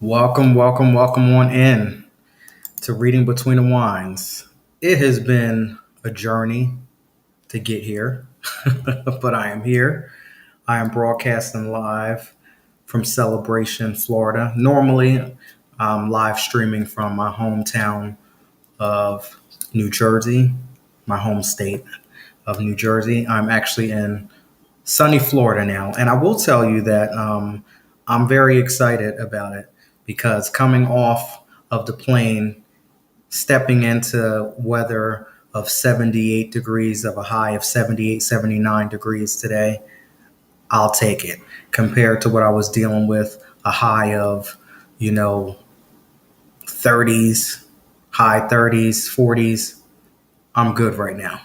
Welcome on in to Reading Between the Wines. It has been a journey to get here, but I am here. I am broadcasting live from Celebration, Florida. Normally, I'm live streaming from my hometown of New Jersey, my home state of New Jersey. I'm actually in sunny Florida now. And I will tell you that I'm very excited about it because coming off of the plane, stepping into weather of 78 degrees, of a high of 78, 79 degrees today, I'll take it compared to what I was dealing with, a high of, you know, 30s, high 30s, 40s. I'm good right now.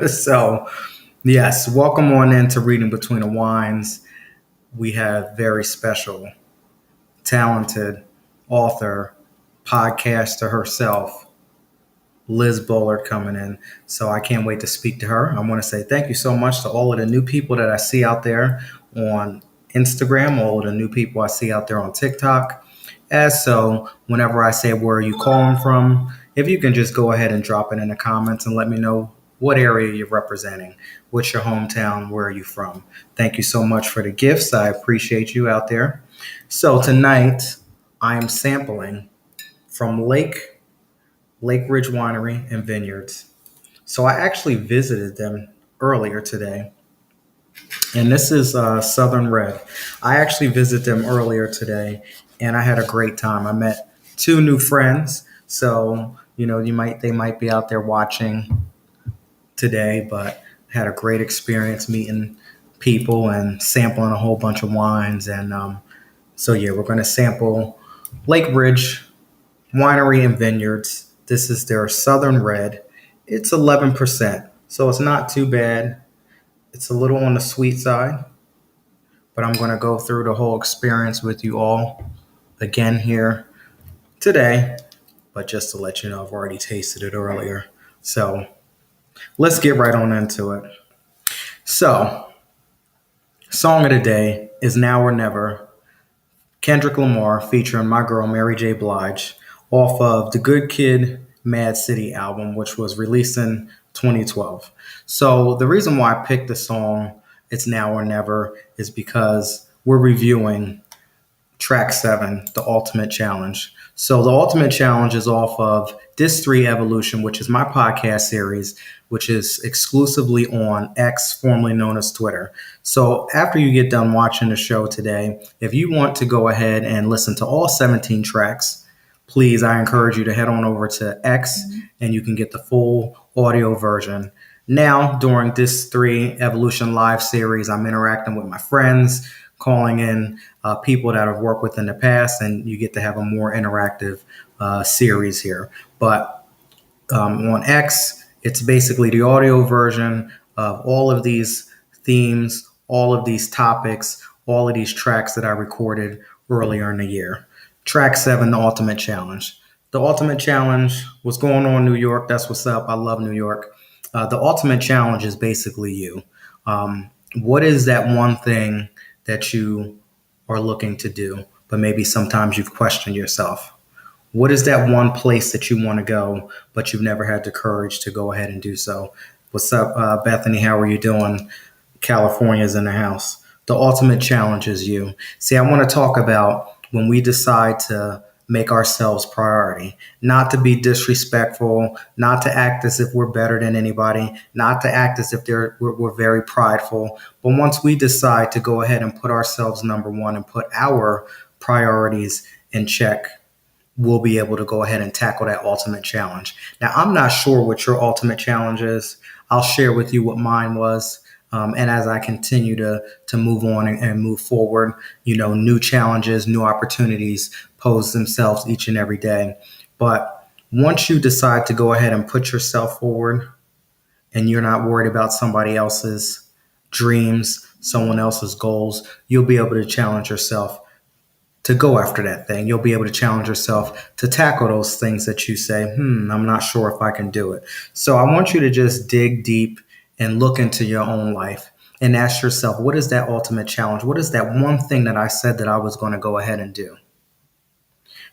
So, yes, welcome on into Reading Between the Wines. We have very special, talented author, podcaster herself, Liz Bullard, coming in. So I can't wait to speak to her. I want to say thank you so much to all of the new people that I see out there on Instagram, all of the new people I see out there on TikTok. As so, whenever I say where are you calling from, if you can just go ahead and drop it in the comments and let me know what area you're representing. What's your hometown? Where are you from? Thank you so much for the gifts. I appreciate you out there. So tonight I am sampling from Lakeridge Winery and Vineyards. So I actually visited them earlier today. And this is Southern Red. I actually visited them earlier today and I had a great time. I met two new friends. So, they might be out there watching today, but had a great experience meeting people and sampling a whole bunch of wines. And we're going to sample Lakeridge Winery and Vineyards. This is their Southern Red. It's 11%, so it's not too bad. It's a little on the sweet side, but I'm going to go through the whole experience with you all again here today. But just to let you know, I've already tasted it earlier. So let's get right on into it. So, song of the day is Now or Never, Kendrick Lamar featuring my girl Mary J. Blige off of the Good Kid, Mad City album, which was released in 2012. So the reason why I picked the song, It's Now or Never, is because we're reviewing track 7, The Ultimate Challenge. So the Ultimate Challenge is off of Disc 3 Evolution, which is my podcast series, which is exclusively on X, formerly known as Twitter. So after you get done watching the show today, if you want to go ahead and listen to all 17 tracks, please, I encourage you to head on over to X and you can get the full audio version. Now, during Disc 3 Evolution Live series, I'm interacting with my friends, calling in people that I've worked with in the past, and you get to have a more interactive series here. But on X, it's basically the audio version of all of these themes, all of these topics, all of these tracks that I recorded earlier in the year. Track 7, The Ultimate Challenge. The Ultimate Challenge, what's going on in New York? That's what's up. I love New York. The Ultimate Challenge is basically you. What is that one thing that you are looking to do, but maybe sometimes you've questioned yourself? What is that one place that you want to go, but you've never had the courage to go ahead and do so? What's up, Bethany? How are you doing? California's in the house. The ultimate challenge is you. See, I want to talk about when we decide to make ourselves priority, not to be disrespectful, not to act as if we're better than anybody, not to act as if we're very prideful. But once we decide to go ahead and put ourselves number one and put our priorities in check, we'll be able to go ahead and tackle that ultimate challenge. Now, I'm not sure what your ultimate challenge is. I'll share with you what mine was. And as I continue to move on and move forward, new challenges, new opportunities pose themselves each and every day. But once you decide to go ahead and put yourself forward and you're not worried about somebody else's dreams, someone else's goals, you'll be able to challenge yourself to go after that thing. You'll be able to challenge yourself to tackle those things that you say, I'm not sure if I can do it. So I want you to just dig deep and look into your own life and ask yourself, what is that ultimate challenge? What is that one thing that I said that I was going to go ahead and do?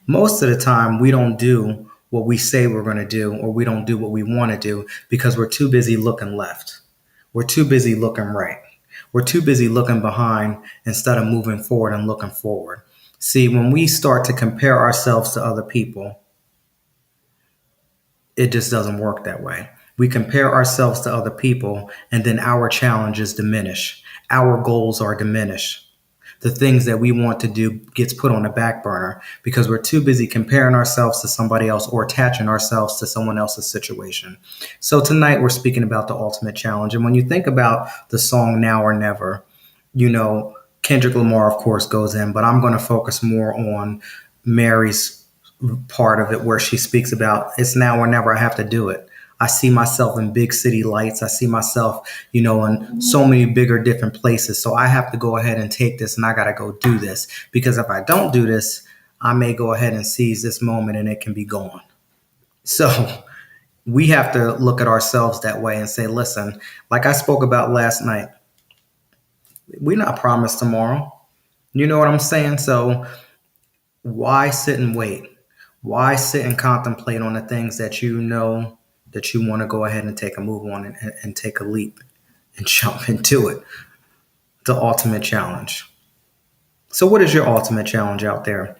Most of the time, we don't do what we say we're going to do, or we don't do what we want to do because we're too busy looking left. We're too busy looking right. We're too busy looking behind instead of moving forward and looking forward. See, when we start to compare ourselves to other people, it just doesn't work that way. We compare ourselves to other people, and then our challenges diminish. Our goals are diminished. The things that we want to do gets put on the back burner because we're too busy comparing ourselves to somebody else or attaching ourselves to someone else's situation. So tonight we're speaking about the ultimate challenge. And when you think about the song Now or Never, you know, Kendrick Lamar, of course, goes in, but I'm going to focus more on Mary's part of it where she speaks about it's now or never. I have to do it. I see myself in big city lights. I see myself, in so many bigger different places. So I have to go ahead and take this and I got to go do this because if I don't do this, I may go ahead and seize this moment and it can be gone. So we have to look at ourselves that way and say, listen, like I spoke about last night, we're not promised tomorrow. You know what I'm saying? So why sit and wait? Why sit and contemplate on the things that you know that you want to go ahead and take a move on and take a leap and jump into it? The ultimate challenge. So, what is your ultimate challenge out there?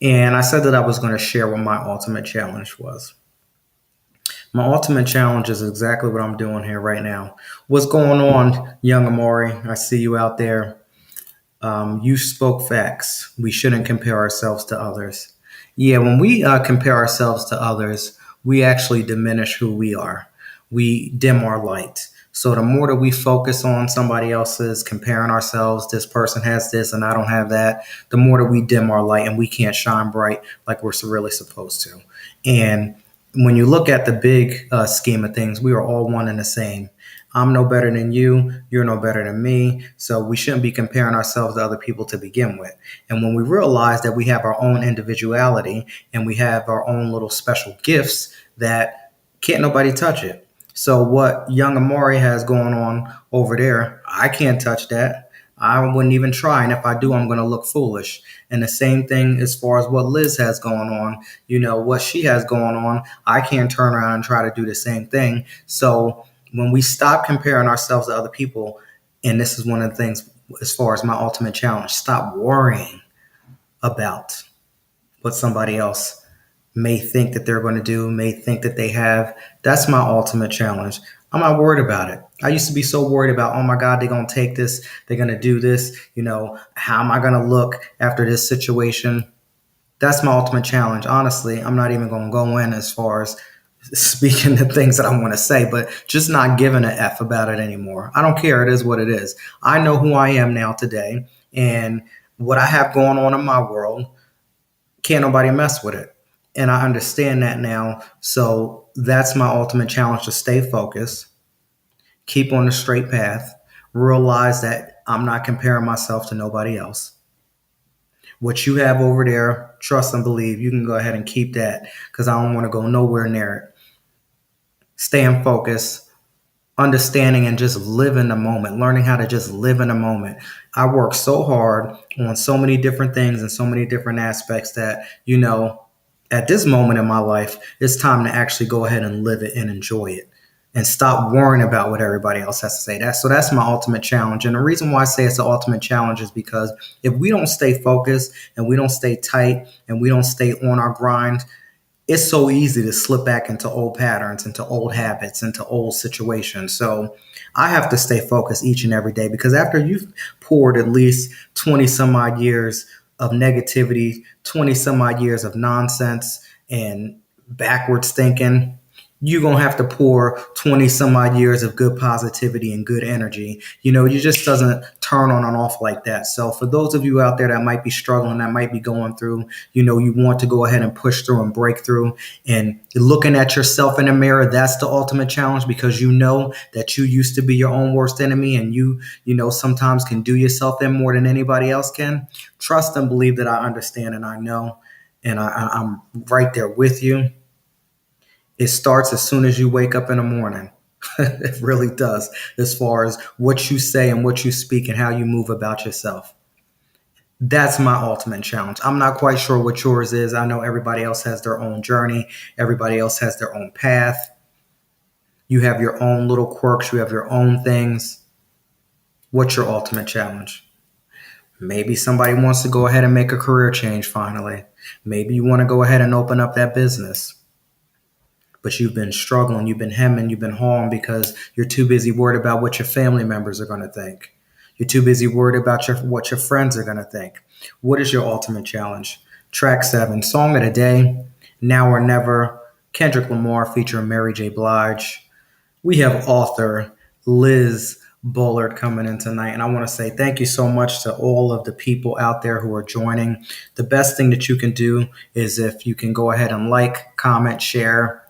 And I said that I was going to share what my ultimate challenge was. My ultimate challenge is exactly what I'm doing here right now. What's going on, young Amari? I see you out there. You spoke facts. We shouldn't compare ourselves to others. Yeah, when we compare ourselves to others, we actually diminish who we are. We dim our light. So the more that we focus on somebody else's, comparing ourselves, this person has this and I don't have that, the more that we dim our light and we can't shine bright like we're really supposed to. And when you look at the big scheme of things, we are all one and the same. I'm no better than you. You're no better than me. So we shouldn't be comparing ourselves to other people to begin with. And when we realize that we have our own individuality and we have our own little special gifts that can't nobody touch it. So what young Amari has going on over there, I can't touch that. I wouldn't even try. And if I do, I'm going to look foolish. And the same thing as far as what Liz has going on, what she has going on, I can't turn around and try to do the same thing. So when we stop comparing ourselves to other people, and this is one of the things as far as my ultimate challenge, stop worrying about what somebody else may think that they're going to do, may think that they have. That's my ultimate challenge. I'm not worried about it. I used to be so worried about, oh my God, they're going to take this, they're going to do this, how am I going to look after this situation? That's my ultimate challenge. Honestly, I'm not even going to go in as far as speaking the things that I want to say, but just not giving a F about it anymore. I don't care. It is what it is. I know who I am now today and what I have going on in my world. Can't nobody mess with it. And I understand that now. So that's my ultimate challenge, to stay focused, keep on the straight path, realize that I'm not comparing myself to nobody else. What you have over there, trust and believe, you can go ahead and keep that because I don't want to go nowhere near it. Staying focused, understanding and just live in the moment, learning how to just live in the moment. I work so hard on so many different things and so many different aspects that, at this moment in my life, it's time to actually go ahead and live it and enjoy it and stop worrying about what everybody else has to say. That's my ultimate challenge. And the reason why I say it's the ultimate challenge is because if we don't stay focused and we don't stay tight and we don't stay on our grind, it's so easy to slip back into old patterns, into old habits, into old situations. So I have to stay focused each and every day because after you've poured at least 20 some odd years of negativity, 20 some odd years of nonsense and backwards thinking, you're going to have to pour 20 some odd years of good positivity and good energy. You just doesn't turn on and off like that. So for those of you out there that might be struggling, that might be going through, you want to go ahead and push through and break through and looking at yourself in the mirror, that's the ultimate challenge because you know that you used to be your own worst enemy and you sometimes can do yourself in more than anybody else can. Trust and believe that I understand and I know, and I'm right there with you. It starts as soon as you wake up in the morning. It really does, as far as what you say and what you speak and how you move about yourself. That's my ultimate challenge. I'm not quite sure what yours is. I know everybody else has their own journey, everybody else has their own path. You have your own little quirks, you have your own things. What's your ultimate challenge? Maybe somebody wants to go ahead and make a career change finally. Maybe you want to go ahead and open up that business. But you've been struggling, you've been hemming, you've been hawing because you're too busy worried about what your family members are going to think. You're too busy worried about what your friends are going to think. What is your ultimate challenge? Track 7, Song of the Day, Now or Never, Kendrick Lamar featuring Mary J. Blige. We have author Liz Bullard coming in tonight. And I want to say thank you so much to all of the people out there who are joining. The best thing that you can do is if you can go ahead and like, comment, share,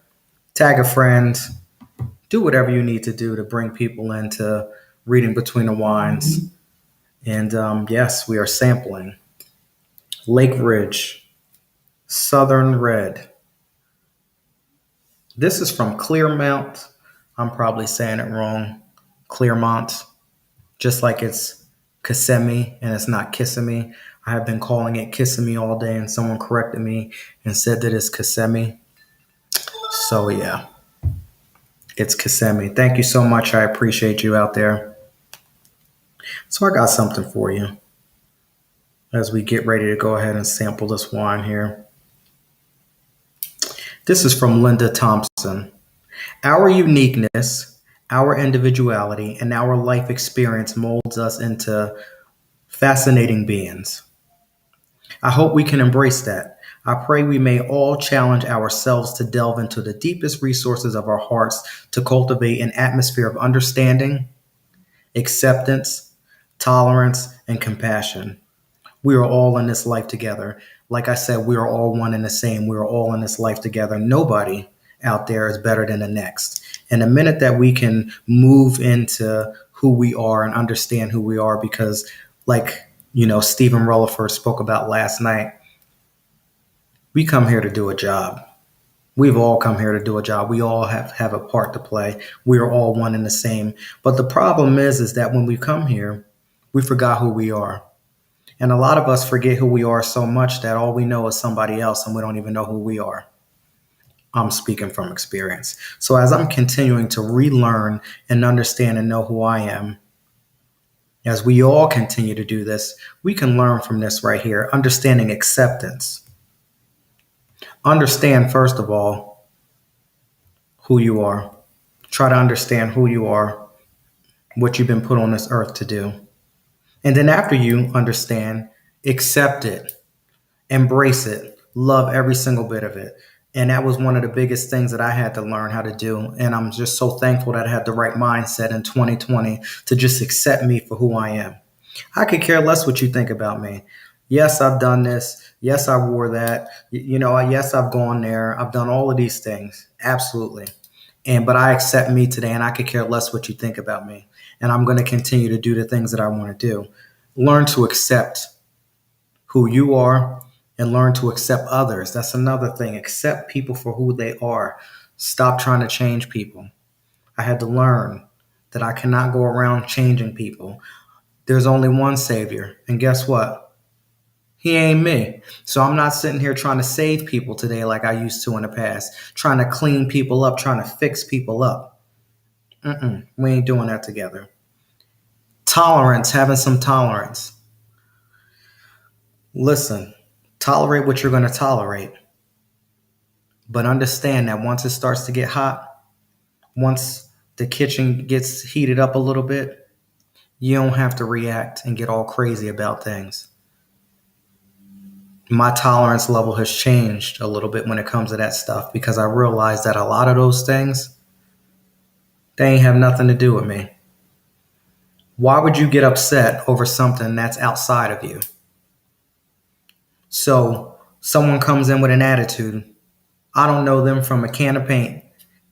tag a friend, do whatever you need to do to bring people into reading between the wines. And yes, we are sampling Lakeridge Southern Red. This is from Clearmount. I'm probably saying it wrong. Clearmont, just like it's Kissimmee and it's not Kissimmee. I have been calling it Kissimmee all day, and someone corrected me and said that it's Kissimmee. So yeah, it's Kissimmee. Thank you so much. I appreciate you out there. So I got something for you as we get ready to go ahead and sample this wine here. This is from Linda Thompson. Our uniqueness, our individuality, and our life experience molds us into fascinating beings. I hope we can embrace that. I pray we may all challenge ourselves to delve into the deepest resources of our hearts to cultivate an atmosphere of understanding, acceptance, tolerance, and compassion. We are all in this life together. Like I said, we are all one and the same. We are all in this life together. Nobody out there is better than the next. And the minute that we can move into who we are and understand who we are, because like, Stephen Rutherford spoke about last night, we come here to do a job. We've all come here to do a job. We all have a part to play. We are all one and the same. But the problem is that when we come here, we forgot who we are. And a lot of us forget who we are so much that all we know is somebody else and we don't even know who we are. I'm speaking from experience. So as I'm continuing to relearn and understand and know who I am, as we all continue to do this, we can learn from this right here, understanding acceptance. Understand, first of all, who you are. Try to understand who you are, what you've been put on this earth to do. And then after you understand, accept it, embrace it, love every single bit of it. And that was one of the biggest things that I had to learn how to do. And I'm just so thankful that I had the right mindset in 2020 to just accept me for who I am. I could care less what you think about me. Yes, I've done this. Yes, I wore that. Yes, I've gone there. I've done all of these things. Absolutely. But I accept me today, and I could care less what you think about me. And I'm going to continue to do the things that I want to do. Learn to accept who you are and learn to accept others. That's another thing. Accept people for who they are. Stop trying to change people. I had to learn that I cannot go around changing people. There's only one Savior. And guess what? He ain't me. So I'm not sitting here trying to save people today like I used to in the past, trying to clean people up, trying to fix people up. We ain't doing that together. Tolerance, having some tolerance. Listen, tolerate what you're going to tolerate. But understand that once it starts to get hot, once the kitchen gets heated up a little bit, you don't have to react and get all crazy about things. My tolerance level has changed a little bit when it comes to that stuff because I realized that a lot of those things, they ain't have nothing to do with me. Why would you get upset over something that's outside of you? So someone comes in with an attitude. I don't know them from a can of paint.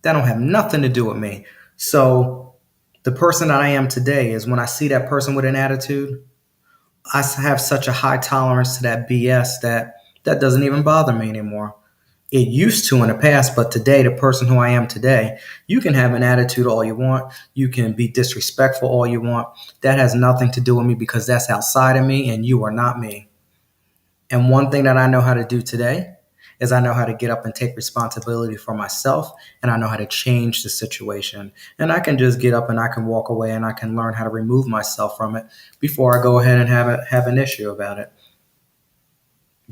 That don't have nothing to do with me. So the person that I am today is when I see that person with an attitude, I have such a high tolerance to that BS that doesn't even bother me anymore. It used to in the past, but today, the person who I am today, you can have an attitude all you want. You can be disrespectful all you want. That has nothing to do with me because that's outside of me and you are not me. And one thing that I know how to do today is I know how to get up and take responsibility for myself, and I know how to change the situation. And I can just get up and I can walk away and I can learn how to remove myself from it before I go ahead and have an issue about it.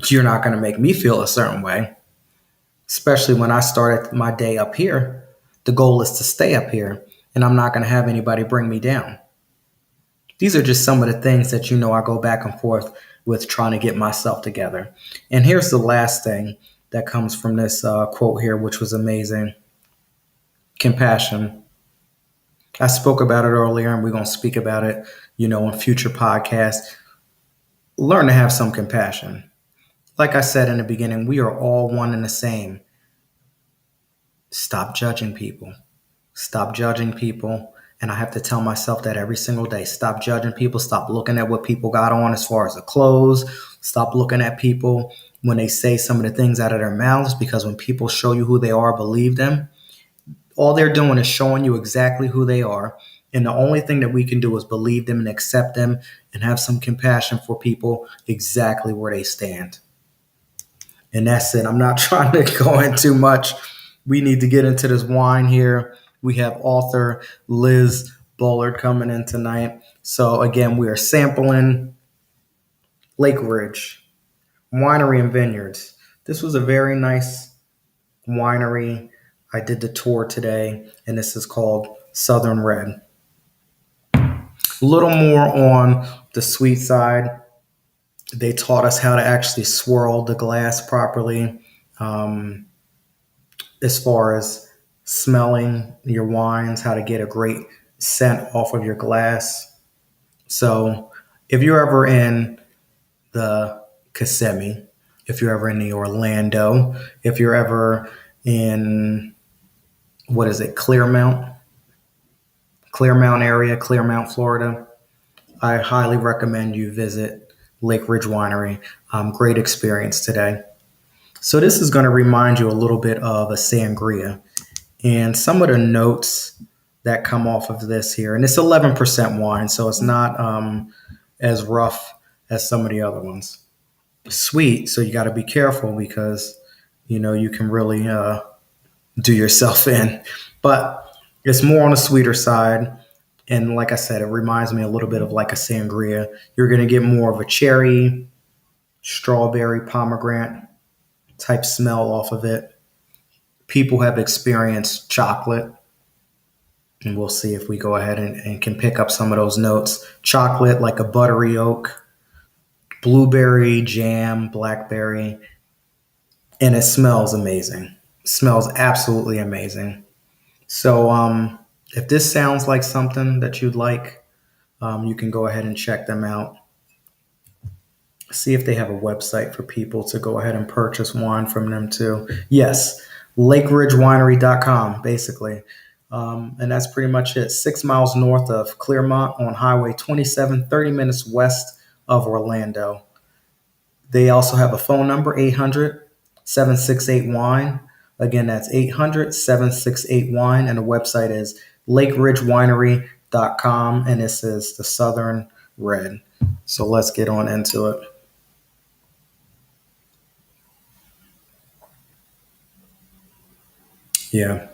You're not going to make me feel a certain way, especially when I started my day up here. The goal is to stay up here, and I'm not going to have anybody bring me down. These are just some of the things that I go back and forth with trying to get myself together. And here's the last thing that comes from this quote here, which was amazing. Compassion. I spoke about it earlier, and we're going to speak about it, in future podcasts. Learn to have some compassion. Like I said in the beginning, we are all one and the same. Stop judging people. Stop judging people. And I have to tell myself that every single day. Stop judging people. Stop looking at what people got on as far as the clothes. Stop looking at people when they say some of the things out of their mouths, because when people show you who they are, believe them. All they're doing is showing you exactly who they are. And the only thing that we can do is believe them and accept them and have some compassion for people exactly where they stand. And that's it. I'm not trying to go in too much. We need to get into this wine here. We have author Liz Bullard coming in tonight. So again, we are sampling Lakeridge, Winery and Vineyards. This was a very nice winery. I did the tour today, and this is called Southern Red. A little more on the sweet side. They taught us how to actually swirl the glass properly, as far as smelling your wines, how to get a great scent off of your glass. So if you're ever in the Kissimmee, if you're ever in the Orlando, if you're ever in, Clearmount area, Clearmount, Florida, I highly recommend you visit Lakeridge Winery. Great experience today. So this is going to remind you a little bit of a sangria. And some of the notes that come off of this here, and it's 11% wine, so it's not as rough as some of the other ones. Sweet, so you got to be careful because, you can really do yourself in. But it's more on the sweeter side. And like I said, it reminds me a little bit of like a sangria. You're going to get more of a cherry, strawberry, pomegranate type smell off of it. People have experienced chocolate, and we'll see if we go ahead and can pick up some of those notes. Chocolate, like a buttery oak, blueberry, jam, blackberry, and it smells amazing. It smells absolutely amazing. So if this sounds like something that you'd like, you can go ahead and check them out. See if they have a website for people to go ahead and purchase wine from them too. Yes, lakeridgewinery.com, basically. And that's pretty much it. 6 miles north of Clearmont on Highway 27, 30 minutes west of Orlando. They also have a phone number, 800-768-WINE. Again, that's 800-768-WINE. And the website is lakeridgewinery.com. And this is the Southern Red. So let's get on into it. Yeah.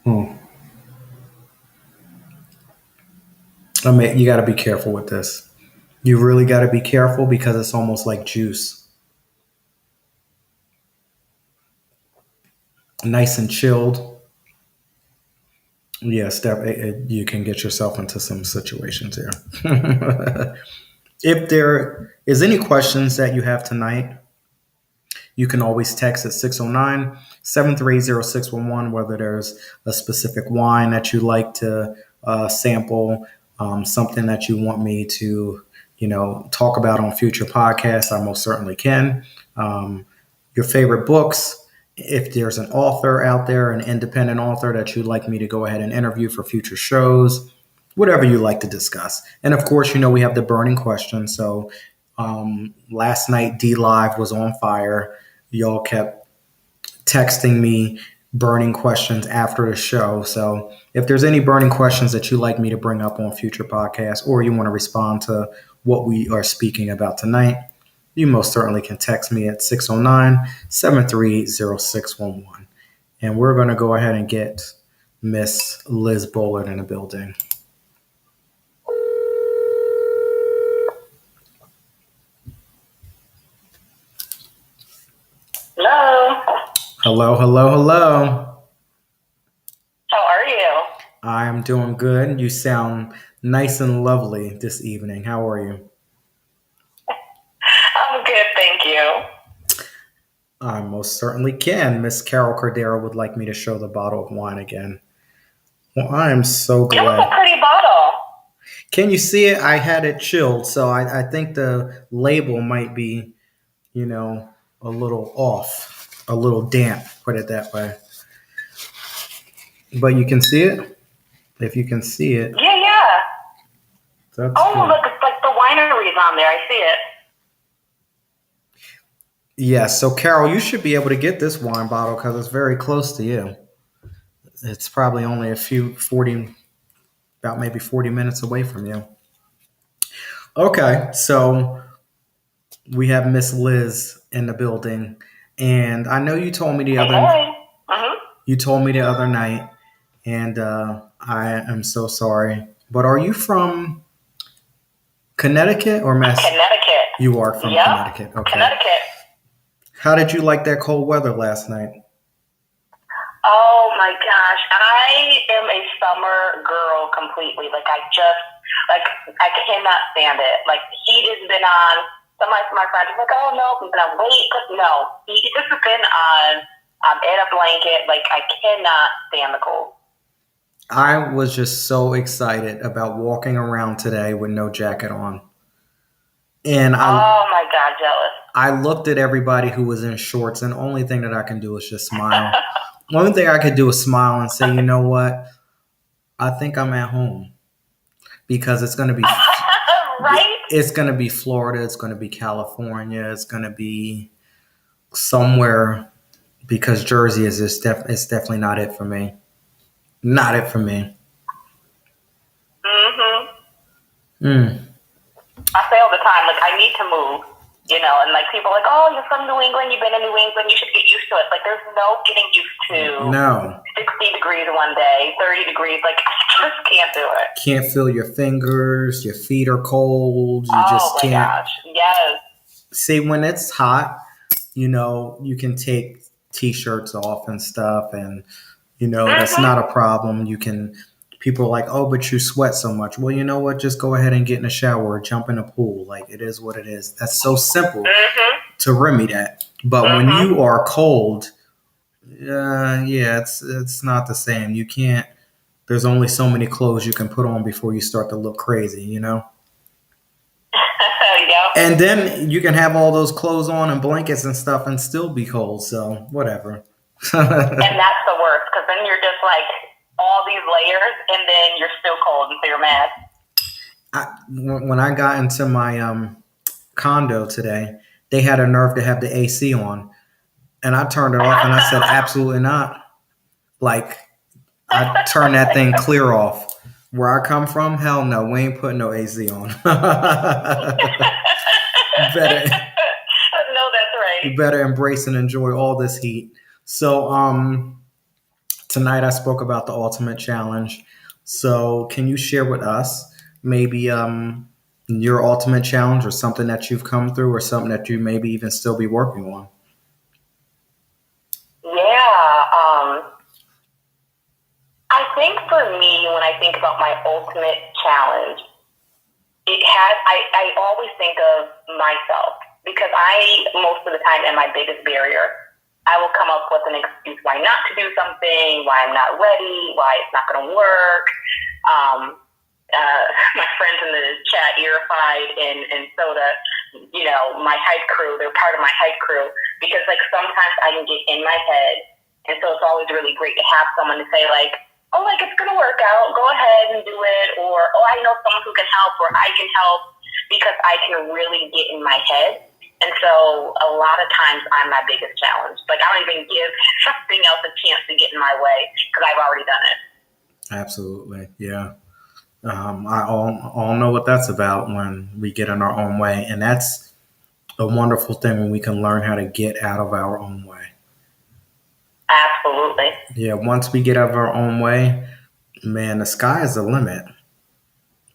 I mean, you got to be careful with this. You really got to be careful because it's almost like juice. Nice and chilled. Yes, you can get yourself into some situations here. If there is any questions that you have tonight, you can always text at 609-738-0611, whether there's a specific wine that you like to sample, something that you want me to, talk about on future podcasts. I most certainly can. Your favorite books. If there's an author out there, an independent author that you'd like me to go ahead and interview for future shows, whatever you like to discuss. And of course, we have the burning question. So last night, D Live was on fire. Y'all kept texting me burning questions after the show. So if there's any burning questions that you'd like me to bring up on future podcasts, or you want to respond to what we are speaking about tonight, you most certainly can text me at 609-738-0611. And we're going to go ahead and get Miss Liz Bullard in the building. Hello. Hello, hello, hello. How are you? I am doing good. You sound nice and lovely this evening. How are you? I'm good, thank you. I most certainly can. Miss Carol Cordero would like me to show the bottle of wine again. Well, I am so It was glad. a pretty bottle. Can you see it? I had it chilled, so I think the label might be, a little off, a little damp, put it that way. But you can see it? If you can see it. Yeah. That's Oh, good. look, it's like the winery's on there. I see it. Yes, so Carol, you should be able to get this wine bottle because it's very close to you. It's probably only about maybe 40 minutes away from you. Okay, so we have Miss Liz in the building, and I know you told me you told me the other night, and I am so sorry. But are you from Connecticut or Mass? Connecticut. You are from Connecticut. Okay. Connecticut. How did you like that cold weather last night? Oh my gosh, I am a summer girl completely. Like I cannot stand it. Like heat has been on. Some of my friends are like, oh no, I'm gonna wait. But no, heat has been on. I'm in a blanket. Like I cannot stand the cold. I was just so excited about walking around today with no jacket on. And oh my God, jealous. I looked at everybody who was in shorts, and the only thing that I can do is just smile. The only thing I could do is smile and say, you know what? I think I'm at home because it's going to be right. It's going to be Florida. It's going to be California. It's going to be somewhere because Jersey is just it's definitely not it for me. Not it for me. I say all the time, like I need to move. And like people are like, oh, you're from New England, you've been in New England, you should get used to it. Like there's no getting used to 60 degrees one day, 30 degrees. Like I just can't do it. Can't feel your fingers, your feet are cold. You just can't. Oh my gosh, yes. See, when it's hot, you can take t-shirts off and stuff, and that's not a problem. People are like, oh, but you sweat so much. Well, you know what? Just go ahead and get in the shower or jump in a pool. Like, it is what it is. That's so simple to remedy that. But when you are cold, it's not the same. You can't, there's only so many clothes you can put on before you start to look crazy, Yep. And then you can have all those clothes on and blankets and stuff and still be cold. So, whatever. And that's the worst because then you're just like, all these layers, and then you're still cold, and so you're mad. When I got into my condo today, they had a nerve to have the AC on, and I turned it off, and I said, "Absolutely not!" Like I turned that thing clear off. Where I come from, hell no, we ain't putting no AC on. Better. No, that's right. You better embrace and enjoy all this heat. So, tonight I spoke about the ultimate challenge. So can you share with us maybe your ultimate challenge or something that you've come through or something that you maybe even still be working on? Yeah. I think for me, when I think about my ultimate challenge, I always think of myself because most of the time, am my biggest barrier. I will come up with an excuse why not to do something, why I'm not ready, why it's not going to work. My friends in the chat, Earified and Soda, my hike crew, they're part of my hike crew because like sometimes I can get in my head. And so it's always really great to have someone to say like, oh, like it's going to work out. Go ahead and do it. Or, oh, I know someone who can help or I can help because I can really get in my head. And so a lot of times I'm my biggest challenge. Like I don't even give something else a chance to get in my way because I've already done it. Absolutely. Yeah. I all know what that's about when we get in our own way. And that's a wonderful thing when we can learn how to get out of our own way. Absolutely. Yeah, once we get out of our own way, man, the sky is the limit.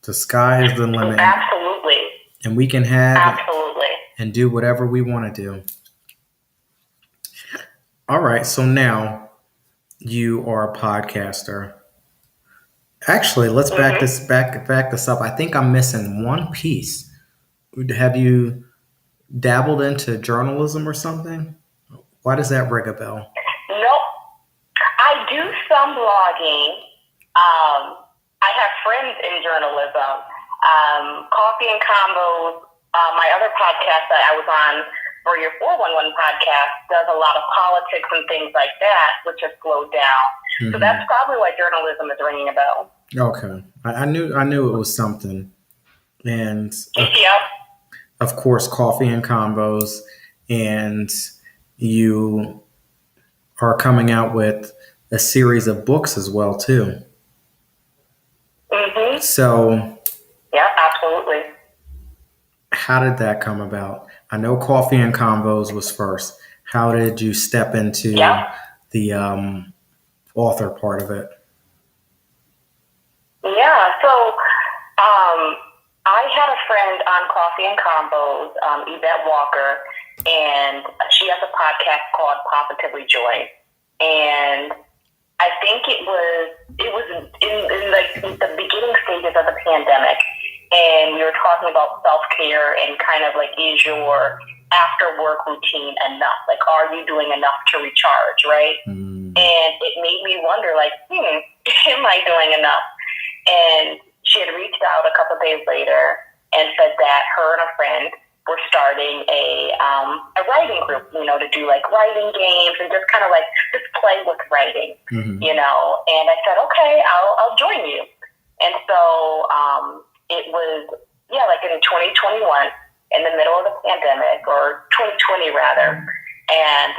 The sky is the limit. Absolutely. And we can have Absolutely. and do whatever we want to do. All right, so now you are a podcaster. Actually, let's back this up. I think I'm missing one piece. Have you dabbled into journalism or something? Why does that ring a bell? Nope. I do some blogging. I have friends in journalism. Coffee and Combos, my other podcast that I was on for your 411 podcast, does a lot of politics and things like that, which has slowed down. Mm-hmm. So that's probably why journalism is ringing a bell. Okay, I knew it was something, and yep. Of course, Coffee and Combos, and you are coming out with a series of books as well too. Mm-hmm. So, yeah, absolutely. How did that come about? I know Coffee and Combos was first. How did you step into the author part of it? Yeah, so I had a friend on Coffee and Combos, Yvette Walker, and she has a podcast called Positively Joy. And I think it was in like the beginning stages of the pandemic, and we were talking about self-care and kind of like, is your after work routine enough? Like, are you doing enough to recharge, right? And it made me wonder, like, am I doing enough? And she had reached out a couple of days later and said that her and a friend were starting a writing group, to do like writing games and just kind of like just play with writing, And I said, okay, I'll join you. And so it was, like in 2021, in the middle of the pandemic, or 2020 rather, and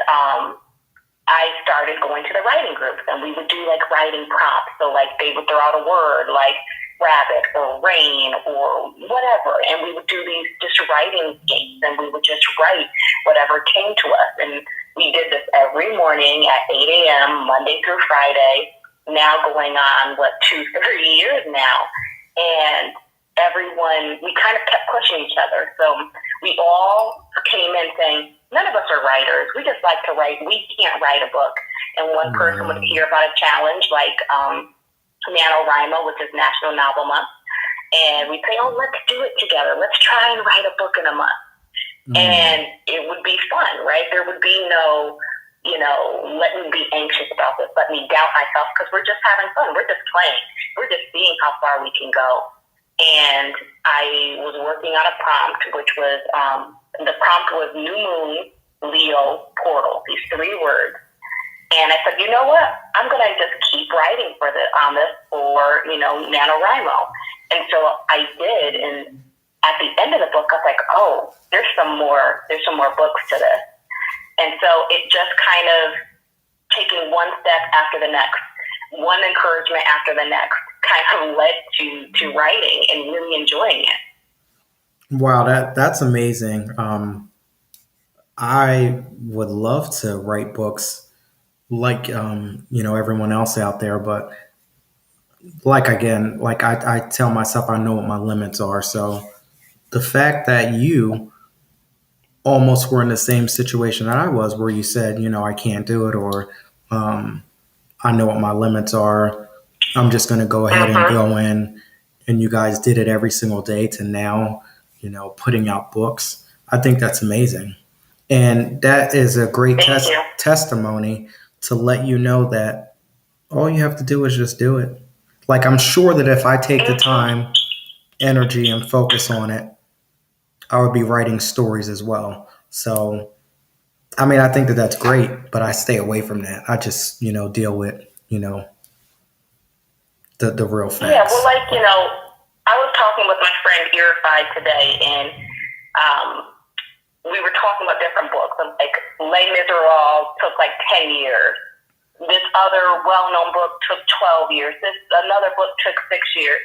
I started going to the writing groups, and we would do like writing prompts. So like they would throw out a word like rabbit or rain or whatever, and we would do these just writing games, and we would just write whatever came to us. And we did this every morning at 8 a.m. Monday through Friday. Now going on 2-3 years now, and everyone, we kind of kept pushing each other. So we all came in saying, none of us are writers. We just like to write. We can't write a book. And one person would hear about a challenge like NaNoWriMo, which is National Novel Month. And we'd say, oh, let's do it together. Let's try and write a book in a month. And it would be fun, right? There would be no, let me be anxious about this. Let me doubt myself, because we're just having fun. We're just playing. We're just seeing how far we can go. And I was working on a prompt, which was, the prompt was New Moon, Leo, Portal, these 3 words. And I said, you know what? I'm going to just keep writing on this for, NaNoWriMo. And so I did. And at the end of the book, I was like, oh, there's some more books to this. And so it just kind of taking one step after the next, one encouragement after the next, kind of led to writing and really enjoying it. Wow, that's amazing. I would love to write books like everyone else out there, but I tell myself I know what my limits are. So the fact that you almost were in the same situation that I was, where you said, I can't do it, or I know what my limits are. I'm just going to go ahead and go in, and you guys did it every single day to now, putting out books. I think that's amazing. And that is a great testimony to let you know that all you have to do is just do it. Like, I'm sure that if I take the time, energy, and focus on it, I would be writing stories as well. So, I think that that's great, but I stay away from that. I just, deal with, the real facts. Yeah, well, I was talking with my friend Irify today, and we were talking about different books. Like Les Miserables took like 10 years. This other well-known book took 12 years. Another book took 6 years.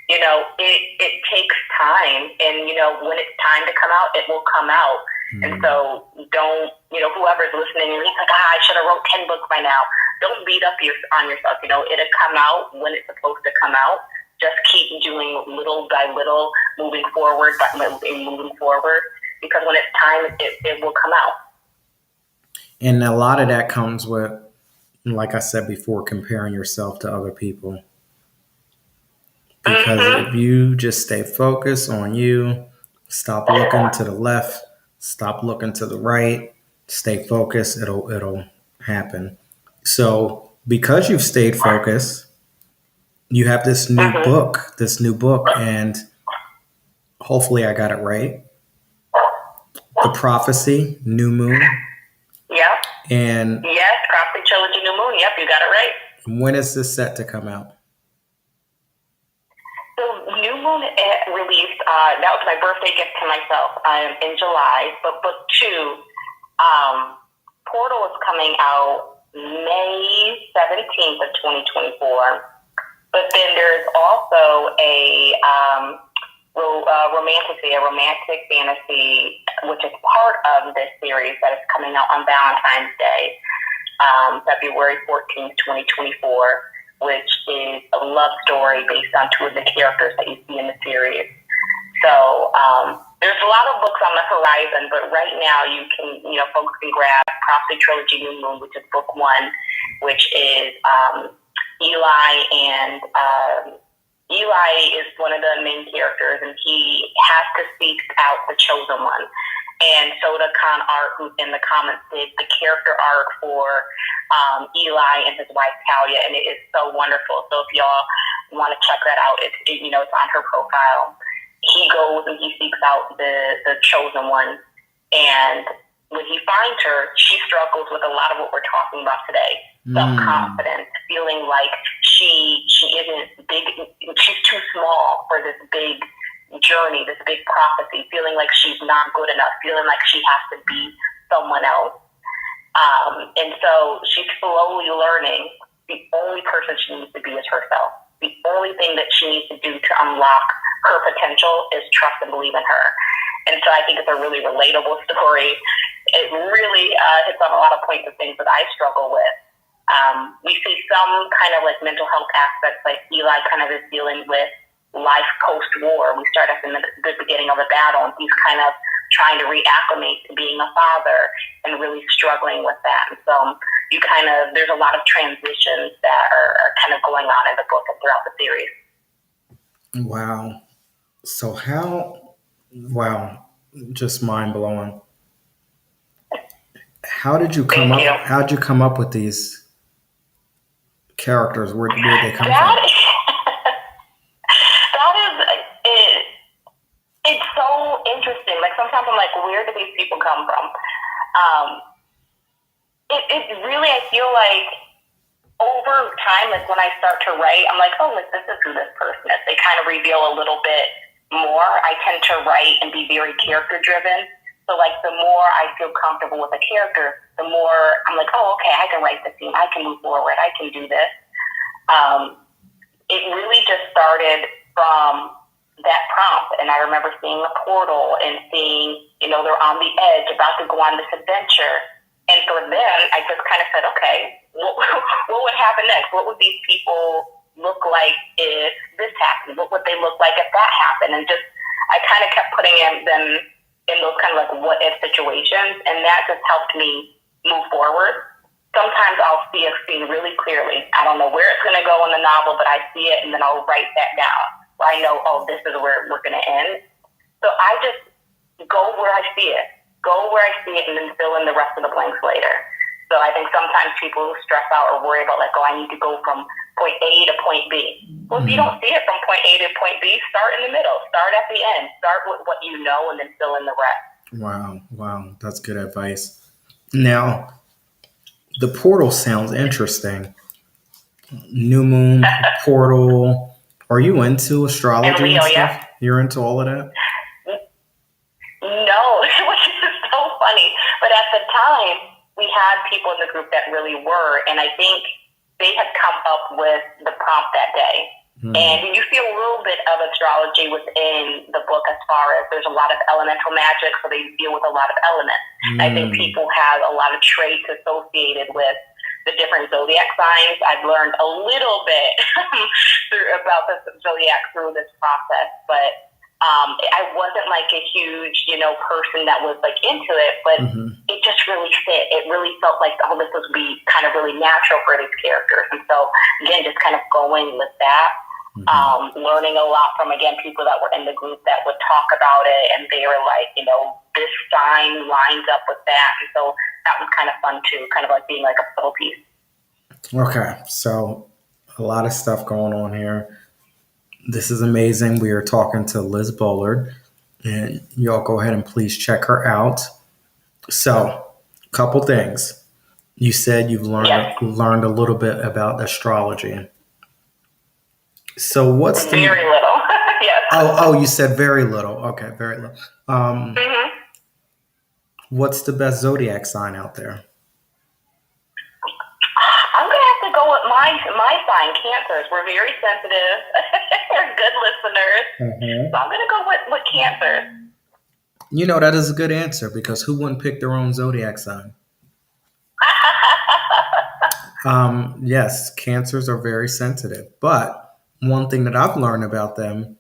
It takes time, and when it's time to come out, it will come out. And so whoever's listening, and he's like, I should have wrote 10 books by now. Don't beat up on yourself. It'll come out when it's supposed to come out. Just keep doing little by little, moving forward, because when it's time, it will come out. And a lot of that comes with, like I said before, comparing yourself to other people. Because if you just stay focused on you, stop looking to the left, stop looking to the right, stay focused, it'll happen. So because you've stayed focused, you have this new book, and hopefully I got it right. The Prophecy, New Moon. Yep. And yes, Prophecy Trilogy, New Moon. Yep, you got it right. When is this set to come out? So New Moon released, that was my birthday gift to myself in July, but book 2, Portal is coming out May 17th of 2024, but then there's also a romantic fantasy, which is part of this series that is coming out on Valentine's Day, February 14th, 2024. Which is a love story based on 2 of the characters that you see in the series. So there's a lot of books on the horizon, but right now folks can grab Prophecy Trilogy New Moon, which is book 1, which is Eli, and Eli is one of the main characters, and he has to seek out the chosen one. And Soda Khan Art, who's in the comments, did the character art for Eli and his wife Talia, and it is so wonderful. So if y'all want to check that out, it's on her profile. He goes and he seeks out the chosen one, and when he finds her, she struggles with a lot of what we're talking about today: self-confidence, feeling like she isn't big, she's too small for this big journey, this big prophecy, feeling like she's not good enough, feeling like she has to be someone else. And so she's slowly learning the only person she needs to be is herself. The only thing that she needs to do to unlock her potential is trust and believe in her. And so I think it's a really relatable story. It really hits on a lot of points of things that I struggle with. We see some kind of like mental health aspects, like Eli kind of is dealing with life post-war. We start at the good beginning of the battle, and he's kind of trying to reacclimate to being a father and really struggling with that. And so there's a lot of transitions that are kind of going on in the book and throughout the series. Wow. So just mind blowing. How did you come up with these characters? Where did they come from? It's so interesting. Like sometimes I'm like, where do these people come from? It really, I feel like over time, like when I start to write, I'm like, oh, like this is who this person is. They kind of reveal a little bit more. I tend to write and be very character driven. So like the more I feel comfortable with a character, the more I'm like, oh, okay, I can write this scene. I can move forward. I can do this. It really just started from that prompt, and I remember seeing a portal and seeing, they're on the edge, about to go on this adventure. And so then I just kind of said, okay, what would happen next? What would these people look like if this happened? What would they look like if that happened? And just, I kind of kept putting them in those kind of like what if situations, and that just helped me move forward. Sometimes I'll see a scene really clearly. I don't know where it's going to go in the novel, but I see it, and then I'll write that down. I know, oh, this is where we're going to end. So I just go where I see it, and then fill in the rest of the blanks later. So I think sometimes people stress out or worry about like, oh, I need to go from point A to point B. Well, if you don't see it from point A to point B, start in the middle, start at the end, start with what you know, and then fill in the rest. Wow. That's good advice. Now, the portal sounds interesting. New moon, portal. Are you into astrology and Leo, stuff? Yeah. You're into all of that? No, which is so funny. But at the time, we had people in the group that really were, and I think they had come up with the prompt that day. And you see a little bit of astrology within the book as far as there's a lot of elemental magic, so they deal with a lot of elements. I think people have a lot of traits associated with the different zodiac signs. I've learned a little bit about the zodiac through this process, but I wasn't like a huge, person that was like into it, but it just really fit. It really felt like, oh, this would be kind of really natural for these characters. And so again, just kind of going with that, learning a lot from, again, people that were in the group that would talk about it, and they were like, this sign lines up with that. And so that was kind of fun too, kind of like being like a puzzle piece. Okay, so a lot of stuff going on here. This is amazing. We are talking to Liz Bullard, and y'all go ahead and please check her out. So, couple things. You said you've learned a little bit about astrology. So, what's the very little? Yes. Oh, you said very little. Okay, very little. What's the best zodiac sign out there? I'm gonna have to go with my sign, Cancers. We're very sensitive. We're good listeners. So I'm gonna go with Cancer. That is a good answer, because who wouldn't pick their own zodiac sign? Yes, Cancers are very sensitive, but one thing that I've learned about them,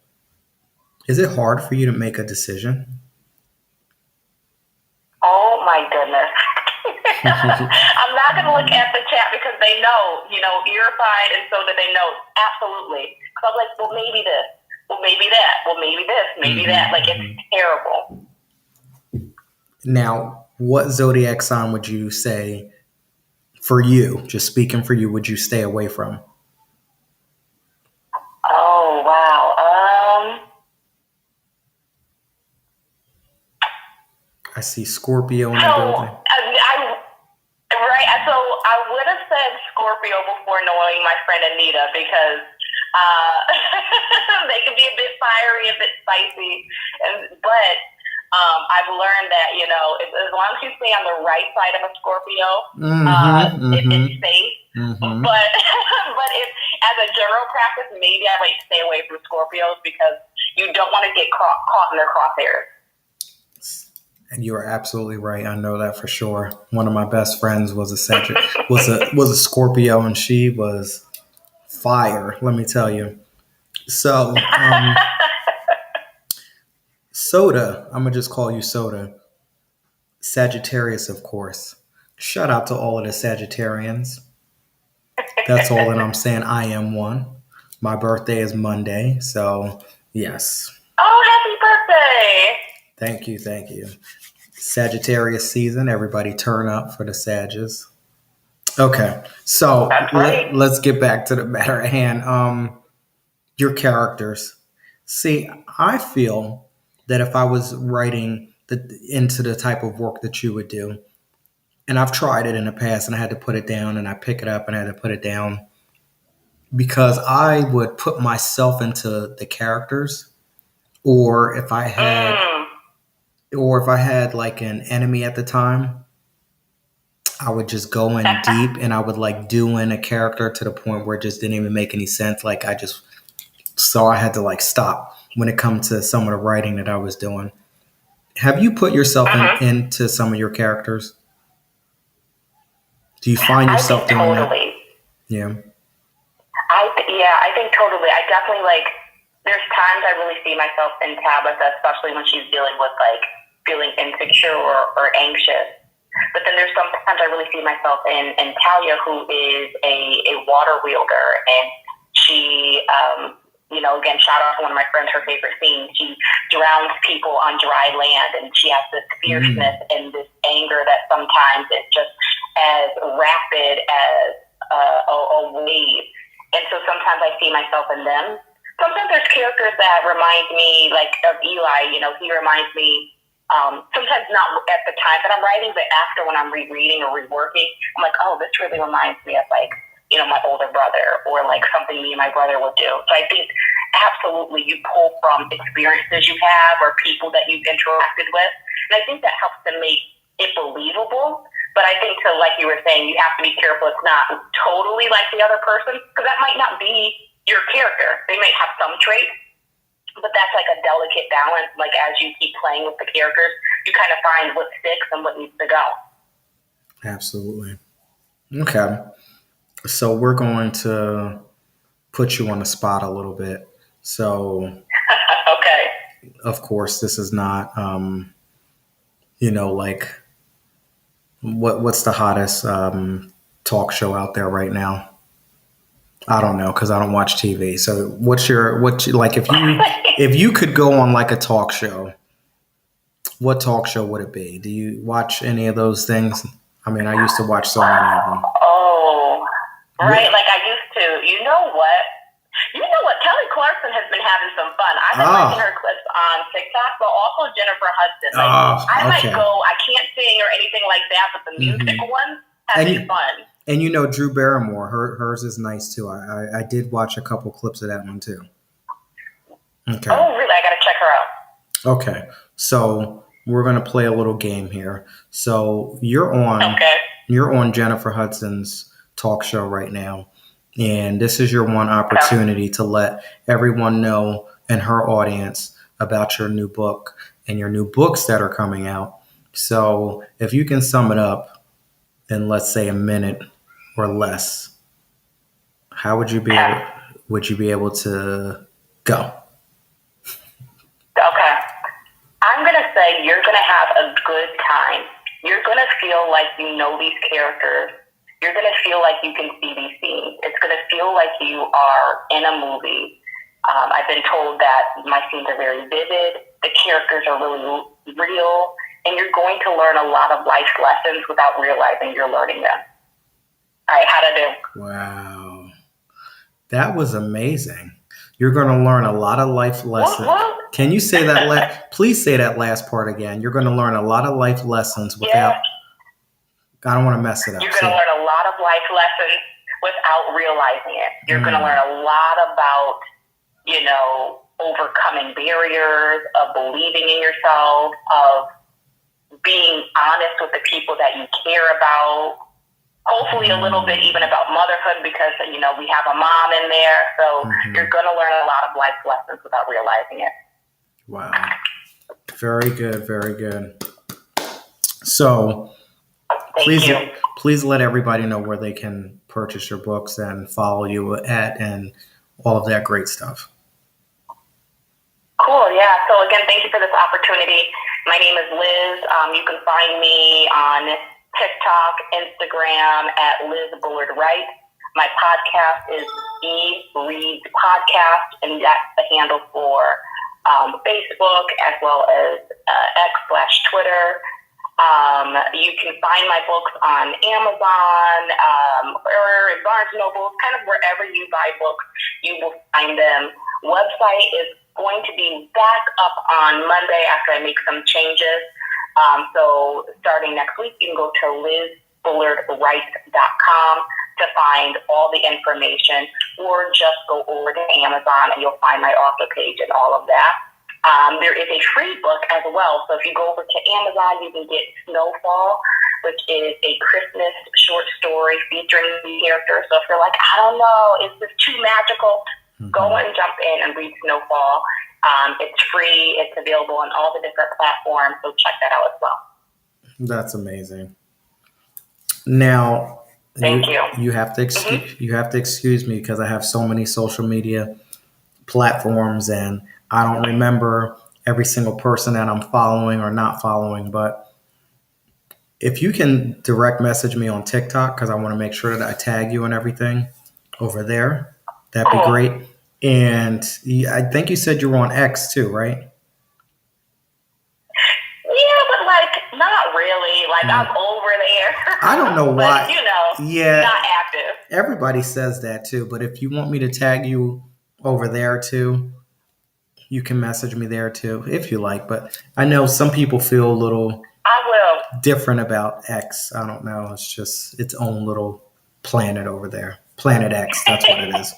is it hard for you to make a decision? Oh my goodness. I'm not going to look at the chat because they know, earified, and so that they know, absolutely. So I'm like, well, maybe this, well, maybe that, well, maybe this, maybe that. Like, it's terrible. Now, what zodiac sign would you say, for you, just speaking for you, would you stay away from? Oh, wow. I see Scorpio in the building. So I would have said Scorpio before knowing my friend Anita, because they can be a bit fiery, a bit spicy, but I've learned that as long as you stay on the right side of a Scorpio, it's safe. But if, as a general practice, maybe I might stay away from Scorpios, because you don't want to get caught in their crosshairs. And you are absolutely right. I know that for sure. One of my best friends was a Scorpio, and she was fire, let me tell you. So, Soda, I'm gonna just call you Soda. Sagittarius, of course. Shout out to all of the Sagittarians. That's all that I'm saying. I am one. My birthday is Monday, so yes. Oh, happy birthday! Thank you. Sagittarius season. Everybody turn up for the Sages. Okay, so let's get back to the matter at hand. Your characters. See, I feel that if I was writing into the type of work that you would do, and I've tried it in the past, and I had to put it down, and I pick it up, and I had to put it down, because I would put myself into the characters, or if I had like an enemy at the time, I would just go in deep, and I would like do in a character to the point where it just didn't even make any sense. So I had to like stop when it comes to some of the writing that I was doing. Have you put yourself into some of your characters? Do you find yourself doing totally. That? Yeah. I think totally. I definitely there's times I really see myself in Tabitha, especially when she's dealing with feeling insecure or anxious. But then there's sometimes I really see myself in Talia, who is a water wielder, and she, again, shout out to one of my friends, her favorite scene. She drowns people on dry land, and she has this fierceness and this anger that sometimes is just as rapid as a wave. And so sometimes I see myself in them. Sometimes there's characters that remind me, like of Eli. He reminds me, sometimes not at the time that I'm writing, but after, when I'm rereading or reworking, I'm like, oh, this really reminds me of my older brother, or like something me and my brother would do. So I think absolutely you pull from experiences you have or people that you've interacted with. And I think that helps to make it believable. But I think, like you were saying, you have to be careful it's not totally like the other person, because that might not be your character. They may have some traits, but that's like a delicate balance. Like as you keep playing with the characters, you kind of find what sticks and what needs to go. Absolutely. Okay. So we're going to put you on the spot a little bit. So, Okay. of course, this is not, like what's the hottest talk show out there right now? I don't know because I don't watch TV. So, like if you could go on like a talk show, what talk show would it be? Do you watch any of those things? I mean, I used to watch so many of them. Oh, right. Like I used to. You know what? Kelly Clarkson has been having some fun. I've been liking her clips on TikTok, but also Jennifer Hudson. I might go. I can't sing or anything like that, but the music ones have been fun. And Drew Barrymore, hers is nice too. I did watch a couple clips of that one too. Okay. Oh, really? I got to check her out. Okay. So we're going to play a little game here. So you're on Jennifer Hudson's talk show right now. And this is your one opportunity to let everyone know and her audience about your new book and your new books that are coming out. So if you can sum it up in, let's say, a minute or less, how would you be able to go? Okay. I'm going to say you're going to have a good time. You're going to feel like you know these characters. You're going to feel like you can see these scenes. It's going to feel like you are in a movie. I've been told that my scenes are very vivid. The characters are really real. And you're going to learn a lot of life lessons without realizing you're learning them. All right, how'd I do? Wow. That was amazing. You're going to learn a lot of life lessons. Can you say that? Please say that last part again. You're going to learn a lot of life lessons without... Yeah. I don't want to mess it up. You're going to learn a lot of life lessons without realizing it. You're going to learn a lot about, overcoming barriers, of believing in yourself, of being honest with the people that you care about. Hopefully a little bit even about motherhood because, we have a mom in there. So you're going to learn a lot of life lessons without realizing it. Wow. Very good. Very good. So... Please let everybody know where they can purchase your books and follow you at and all of that great stuff. Cool, yeah. So again, thank you for this opportunity. My name is Liz. You can find me on TikTok, Instagram at Liz Bullard Wright. My podcast is E Reads Podcast, and that's the handle for Facebook as well as X/Twitter. You can find my books on Amazon or Barnes & Noble, kind of wherever you buy books, you will find them. Website is going to be back up on Monday after I make some changes. So starting next week, you can go to lizbullardwright.com to find all the information, or just go over to Amazon and you'll find my author page and all of that. There is a free book as well. So if you go over to Amazon, you can get Snowfall, which is a Christmas short story featuring the character. So if you're like, I don't know, is this too magical? Go and jump in and read Snowfall. It's free. It's available on all the different platforms. So check that out as well. That's amazing. Now, thank you. You have to excuse me because I have so many social media platforms and I don't remember every single person that I'm following or not following, but if you can direct message me on TikTok, because I want to make sure that I tag you and everything over there, that'd be great. And I think you said you were on X too, right? Yeah, but not really. I'm over there. I don't know why. But, not active. Everybody says that too, but if you want me to tag you over there too, you can message me there too, if you like. But I know some people feel a little different about X. I don't know. It's just its own little planet over there. Planet X, that's what it is.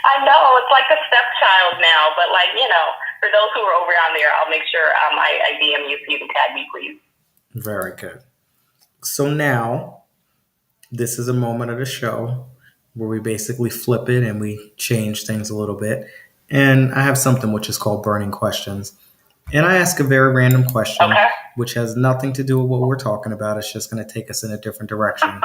I know. It's like a stepchild now. But, for those who are over on there, I'll make sure I DM you so you can tag me, please. Very good. So now, this is a moment of the show where we basically flip it and we change things a little bit. And I have something which is called burning questions. And I ask a very random question, Okay. which has nothing to do with what we're talking about. It's just going to take us in a different direction.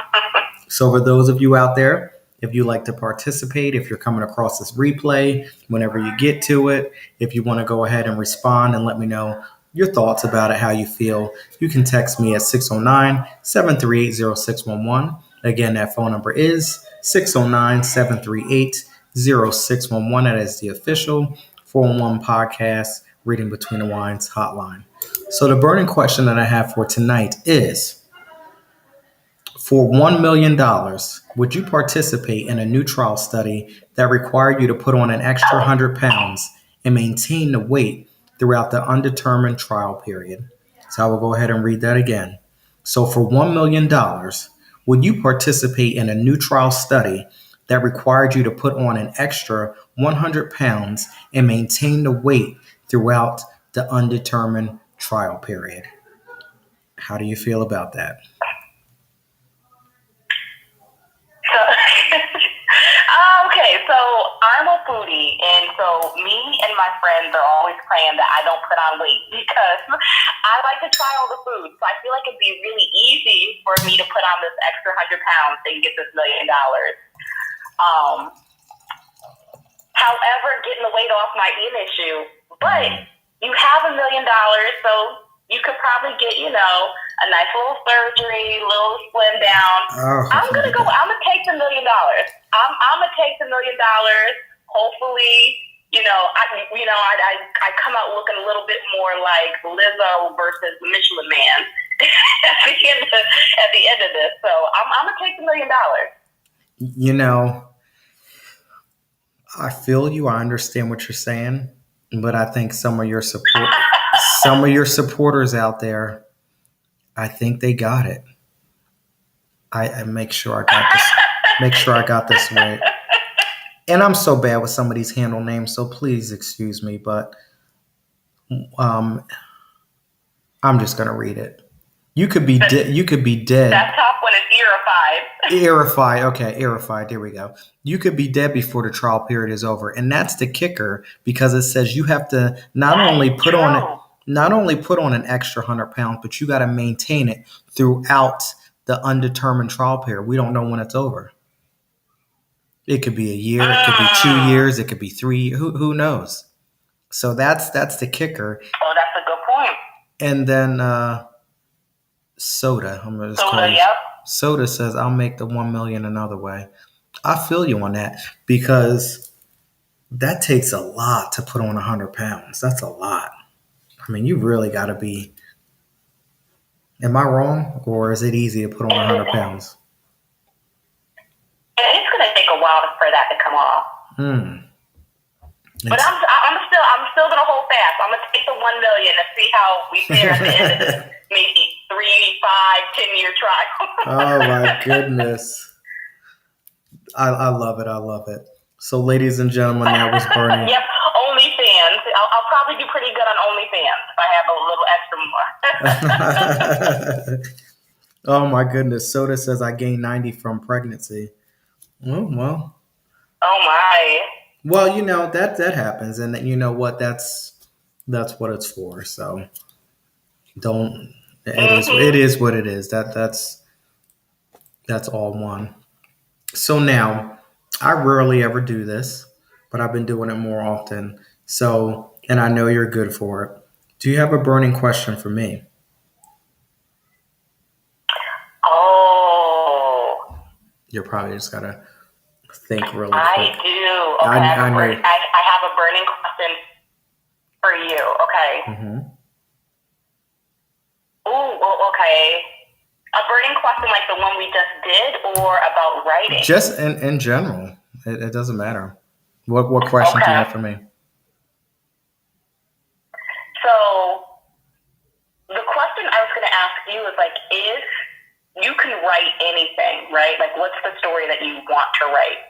So for those of you out there, if you like to participate, if you're coming across this replay, whenever you get to it, if you want to go ahead and respond and let me know your thoughts about it, how you feel, you can text me at 609-738-0611. Again, that phone number is 609-738-0611. That is the official 411 podcast Reading Between the Wines hotline. So the burning question that I have for tonight is, for $1 million, would you participate in a new trial study that required you to put on an extra 100 pounds and maintain the weight throughout the undetermined trial period? So I will go ahead and read that again. So for $1 million, would you participate in a new trial study that required you to put on an extra 100 pounds and maintain the weight throughout the undetermined trial period? How do you feel about that? So, okay, so I'm a foodie, and so me and my friends are always praying that I don't put on weight because I like to try all the food. So I feel like it'd be really easy for me to put on this extra 100 pounds and get this $1 million. However, getting the weight off might be an issue, but you have $1 million, so you could probably get, a nice little surgery, little slim down. I'm gonna take the $1 million. I'm gonna take the $1 million. Hopefully, I come out looking a little bit more like Lizzo versus Michelin Man at the end of this. So I'm gonna take the $1 million. I feel you. I understand what you're saying, but I think some of your supporters out there, I think they got it. I make sure I got this. Make sure I got this right. And I'm so bad with some of these handle names, so please excuse me. But I'm just gonna read it. You could be dead. That top one is Erified. Okay, Erified. There we go. You could be dead before the trial period is over, and that's the kicker, because it says you have to not only put on an extra 100 pounds, but you got to maintain it throughout the undetermined trial period. We don't know when it's over. It could be a year, it could be 2 years, it could be 3. Who knows? So that's the kicker. Oh, that's a good point. And then Soda. I'm gonna just call Yep. Soda says, "I'll make the 1 million another way." I feel you on that, because that takes a lot to put on 100 pounds. That's a lot. I mean, you really got to be. Am I wrong, or is it easy to put on 100 pounds? It's going to take a while for that to come off. But I'm still going to hold fast. I'm going to take the 1 million and see how we fare at the end of this maybe 3, 5, 10-year trial. Oh my goodness. I love it. I love it. So, ladies and gentlemen, that was burning. Yep, OnlyFans. I'll probably do pretty good on OnlyFans if I have a little extra more. Oh my goodness. Soda says, "I gained 90 from pregnancy." Well. Oh my. Well, that happens, and you know what? That's what it's for. So don't. It is what it is. That's all one. So now, I rarely ever do this, but I've been doing it more often. So, and I know you're good for it. Do you have a burning question for me? Oh. You're probably just gotta think really quick. I do. Okay, I have a burning question for you. Okay. Mm-hmm. Ooh, okay. A burning question like the one we just did, or about writing? Just in general. It doesn't matter. What question do you have for me? So, the question I was going to ask you is if you can write anything, right? Like, what's the story that you want to write?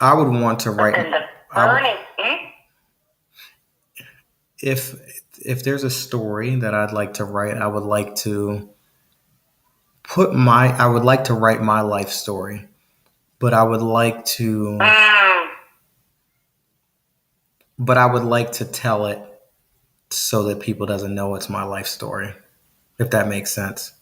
I would want to write. And the burning. If there's a story that I'd like to write, I would like to write my life story, but I would like to tell it so that people doesn't know it's my life story, if that makes sense.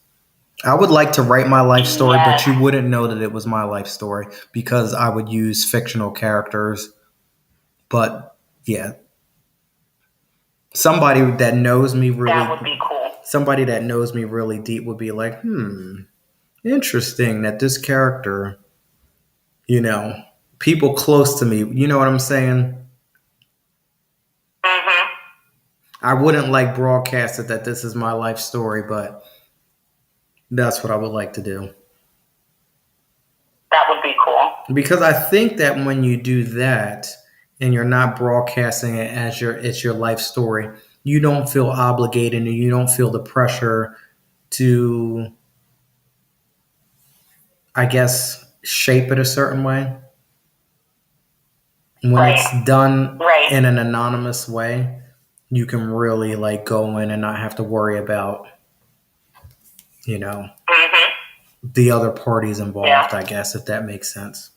I would like to write my life story, but you wouldn't know that it was my life story because I would use fictional characters. But yeah, somebody that knows me really, that would be cool. Somebody that knows me really deep would be like, interesting that this character, people close to me, you know what I'm saying? Mm-hmm. I wouldn't like broadcast it that this is my life story, but that's what I would like to do. That would be cool. Because I think that when you do that and you're not broadcasting it as it's your life story, you don't feel obligated and you don't feel the pressure to, I guess, shape it a certain way. When it's done in an anonymous way, you can really like go in and not have to worry about, the other parties involved, I guess, if that makes sense.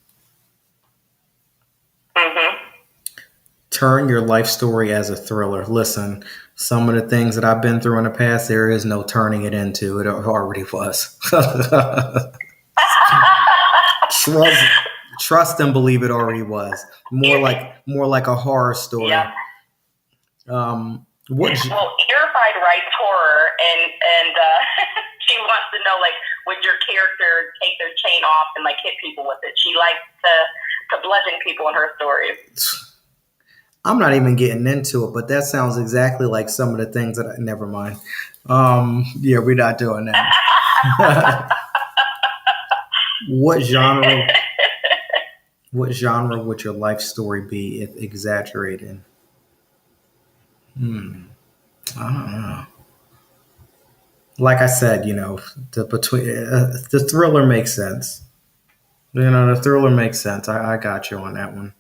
Turn your life story as a thriller. Listen, some of the things that I've been through in the past, there is no turning it into. It already was. Trust and believe it already was. More like a horror story. Yeah. Well, Earified writes horror, and she wants to know, like, would your character take their chain off and like hit people with it? She likes to bludgeon people in her stories. I'm not even getting into it, but that sounds exactly like some of the things that never mind. Yeah, we're not doing that. What genre would your life story be if exaggerated? I don't know. Like I said, the thriller makes sense. The thriller makes sense. I got you on that one.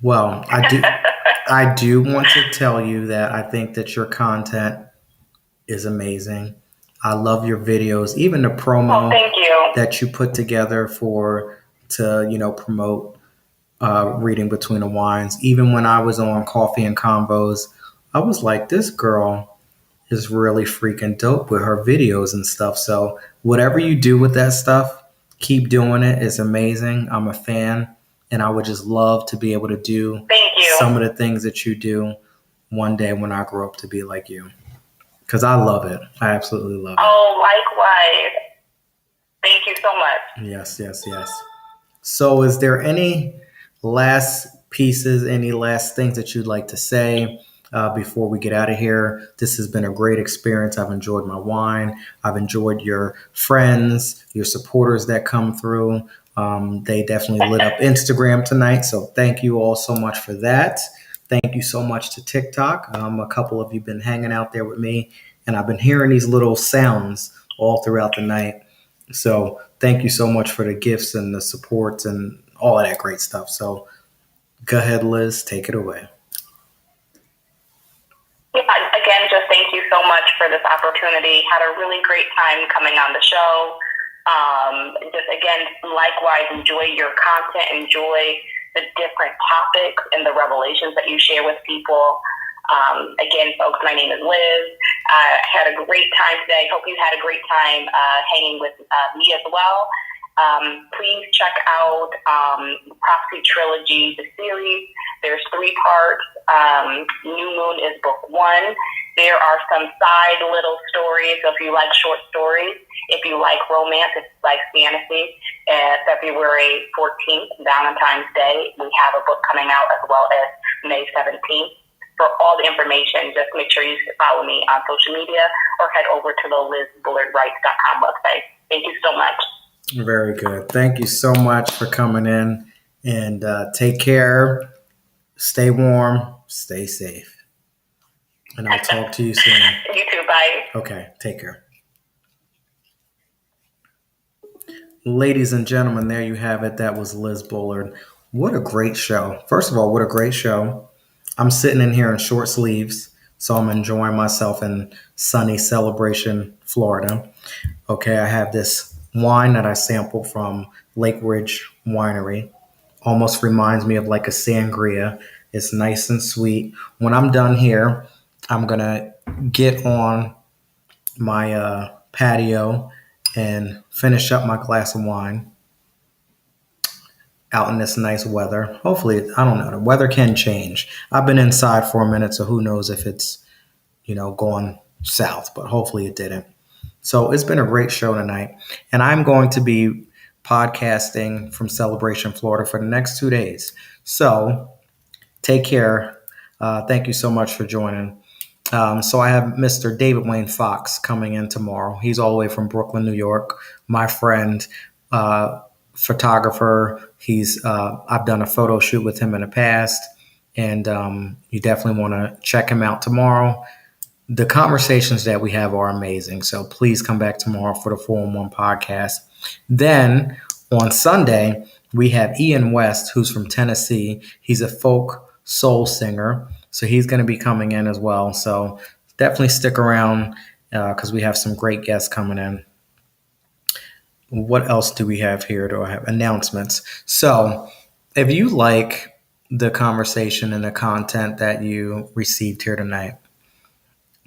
Well, I do want to tell you that I think that your content is amazing. I love your videos, even the promo that you put together to promote Reading Between the Wines. Even when I was on Coffee and Combos, I was like, this girl is really freaking dope with her videos and stuff. So whatever you do with that stuff, keep doing it. It's amazing. I'm a fan. And I would just love to be able to do some of the things that you do one day when I grow up to be like you. Because I love it. I absolutely love it. Oh, likewise. Thank you so much. Yes. So is there any last pieces, any last things that you'd like to say before we get out of here? This has been a great experience. I've enjoyed my wine. I've enjoyed your friends, your supporters that come through. They definitely lit up Instagram tonight. So thank you all so much for that. Thank you so much to TikTok. A couple of you have been hanging out there with me, and I've been hearing these little sounds all throughout the night. So thank you so much for the gifts and the supports and all of that great stuff. So go ahead, Liz, take it away. Again, just thank you so much for this opportunity. Had a really great time coming on the show. Just again, likewise, enjoy your content, enjoy the different topics and the revelations that you share with people. Again, folks, my name is Liz. I had a great time today. Hope you had a great time hanging with me as well. Please check out Prophecy Trilogy, the series. There's 3 parts. New Moon is book 1. There are some side little stories. So if you like short stories, if you like romance, if you like fantasy, February 14th, Valentine's Day, we have a book coming out, as well as May 17th. For all the information, just make sure you follow me on social media or head over to the LizBullardWrites.com website. Thank you so much. Very good. Thank you so much for coming in, and take care. Stay warm. Stay safe. And I'll talk to you soon. You too. Bye. Okay. Take care. Ladies and gentlemen, there you have it. That was Liz Bullard. What a great show. First of all, what a great show. I'm sitting in here in short sleeves, so I'm enjoying myself in sunny Celebration, Florida. Okay, I have this wine that I sampled from Lakeridge Winery. Almost reminds me of like a sangria. It's nice and sweet. When I'm done here, I'm going to get on my patio and finish up my glass of wine out in this nice weather. Hopefully, I don't know. The weather can change. I've been inside for a minute, so who knows if it's, going south, but hopefully it didn't. So it's been a great show tonight. And I'm going to be podcasting from Celebration, Florida for the next 2 days. So take care. Thank you so much for joining. So I have Mr. David Wayne Fox coming in tomorrow. He's all the way from Brooklyn, New York. My friend, photographer. I've done a photo shoot with him in the past, and you definitely want to check him out tomorrow. The conversations that we have are amazing. So please come back tomorrow for the 411 podcast. Then on Sunday, we have Ian West, who's from Tennessee. He's a folk soul singer. So he's going to be coming in as well. So definitely stick around because we have some great guests coming in. What else do we have here? Do I have announcements? So if you like the conversation and the content that you received here tonight,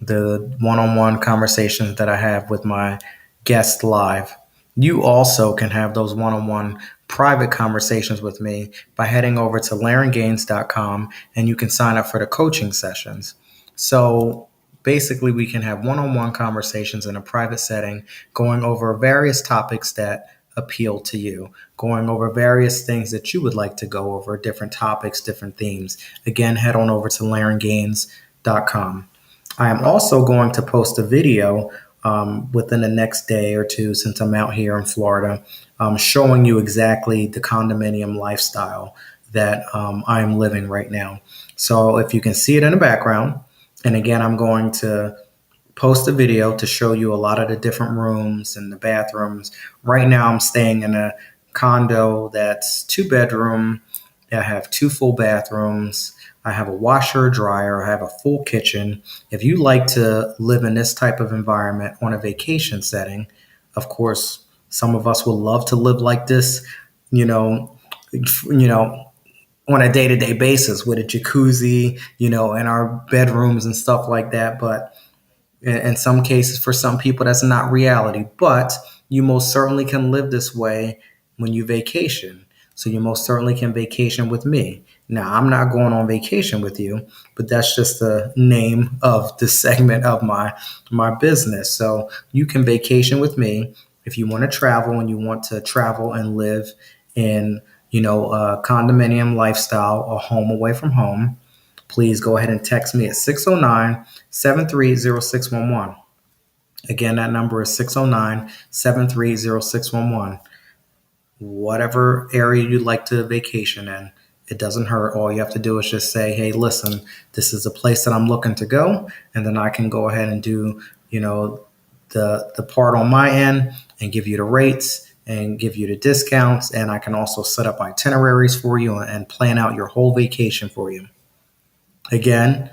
the one-on-one conversations that I have with my guests live, you also can have those one-on-one private conversations with me by heading over to larengaines.com, and you can sign up for the coaching sessions. So basically, we can have one-on-one conversations in a private setting, going over various topics that appeal to you, going over various things that you would like to go over, different topics, different themes. Again, head on over to larengaines.com. I am also going to post a video within the next day or two, since I'm out here in Florida, showing you exactly the condominium lifestyle that I am living right now. So if you can see it in the background, and again, I'm going to post a video to show you a lot of the different rooms and the bathrooms. Right now, I'm staying in a condo that's 2-bedroom. I have 2 full bathrooms. I have a washer, a dryer. I have a full kitchen. If you like to live in this type of environment on a vacation setting, of course, some of us would love to live like this, on a day-to-day basis with a jacuzzi, in our bedrooms and stuff like that. But in some cases, for some people, that's not reality. But you most certainly can live this way when you vacation. So you most certainly can vacation with me. Now, I'm not going on vacation with you, but that's just the name of the segment of my business. So you can vacation with me if you want to travel, and you want to travel and live in, a condominium lifestyle, a home away from home. Please go ahead and text me at 609-730-611. Again, that number is 609-730-611. Whatever area you'd like to vacation in, it doesn't hurt. All you have to do is just say, hey, listen, this is a place that I'm looking to go. And then I can go ahead and do, the part on my end and give you the rates and give you the discounts. And I can also set up itineraries for you and plan out your whole vacation for you. Again,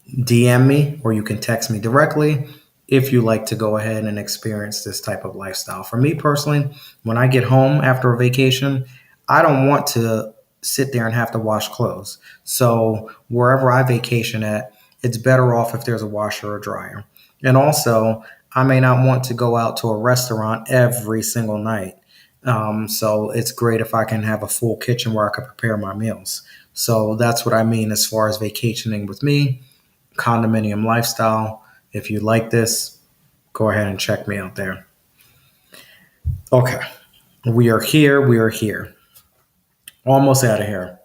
DM me, or you can text me directly if you like to go ahead and experience this type of lifestyle. For me personally, when I get home after a vacation, I don't want to sit there and have to wash clothes. So wherever I vacation at, it's better off if there's a washer or dryer. And also, I may not want to go out to a restaurant every single night. So it's great if I can have a full kitchen where I can prepare my meals. So that's what I mean as far as vacationing with me, condominium lifestyle. If you like this, go ahead and check me out there. Okay, we are here. Almost out of here.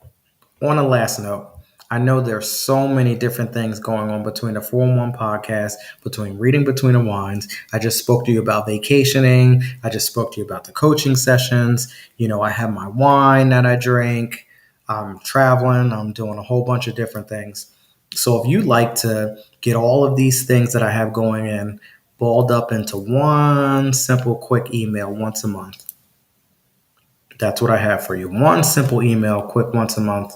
On a last note, I know there's so many different things going on between the 411 podcast, between Reading Between the Wines. I just spoke to you about vacationing. I just spoke to you about the coaching sessions. I have my wine that I drink. I'm traveling. I'm doing a whole bunch of different things. So if you'd like to get all of these things that I have going in balled up into one simple, quick email once a month, that's what I have for you. One simple email, quick, once a month.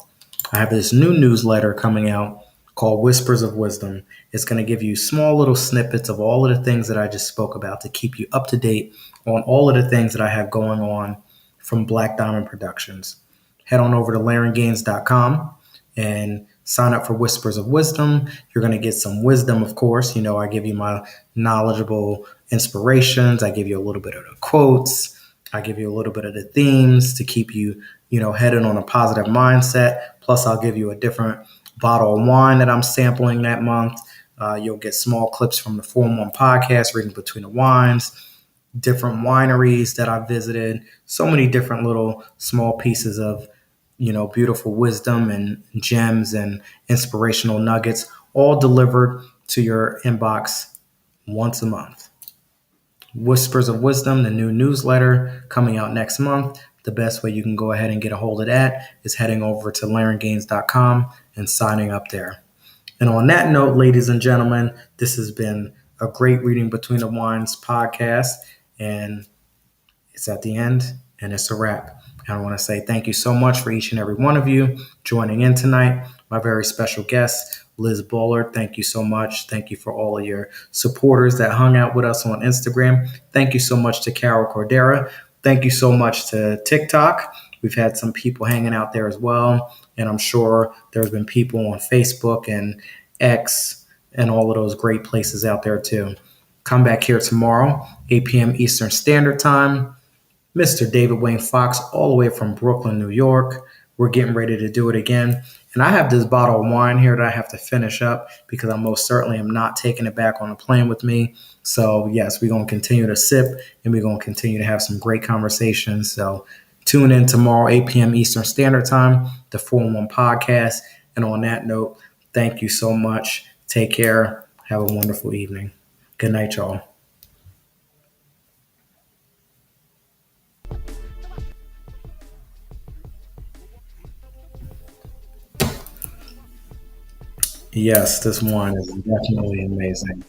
I have this new newsletter coming out called Whispers of Wisdom. It's going to give you small little snippets of all of the things that I just spoke about to keep you up to date on all of the things that I have going on from Black Diamond Productions. Head on over to laryngaines.com and sign up for Whispers of Wisdom. You're going to get some wisdom, of course. You know, I give you my knowledgeable inspirations. I give you a little bit of the quotes. I give you a little bit of the themes to keep you, headed on a positive mindset. Plus, I'll give you a different bottle of wine that I'm sampling that month. You'll get small clips from the 4-in-1 podcast, reading between the wines, different wineries that I visited, so many different little small pieces of, beautiful wisdom and gems and inspirational nuggets, all delivered to your inbox once a month. Whispers of Wisdom, the new newsletter coming out next month. The best way you can go ahead and get a hold of that is heading over to laryngaines.com and signing up there. And on that note, ladies and gentlemen, this has been a great Reading Between the Wines podcast. And it's at the end, and it's a wrap. And I want to say thank you so much for each and every one of you joining in tonight. My very special guest, Liz Bullard, thank you so much. Thank you for all of your supporters that hung out with us on Instagram. Thank you so much to Carol Cordera. Thank you so much to TikTok. We've had some people hanging out there as well. And I'm sure there's been people on Facebook and X and all of those great places out there too. Come back here tomorrow, 8 p.m. Eastern Standard Time. Mr. David Wayne Fox, all the way from Brooklyn, New York. We're getting ready to do it again. And I have this bottle of wine here that I have to finish up because I most certainly am not taking it back on a plane with me. So, yes, we're going to continue to sip and we're going to continue to have some great conversations. So, tune in tomorrow, 8 p.m. Eastern Standard Time, the 4-in-1 podcast. And on that note, thank you so much. Take care. Have a wonderful evening. Good night, y'all. Yes, this wine is definitely amazing.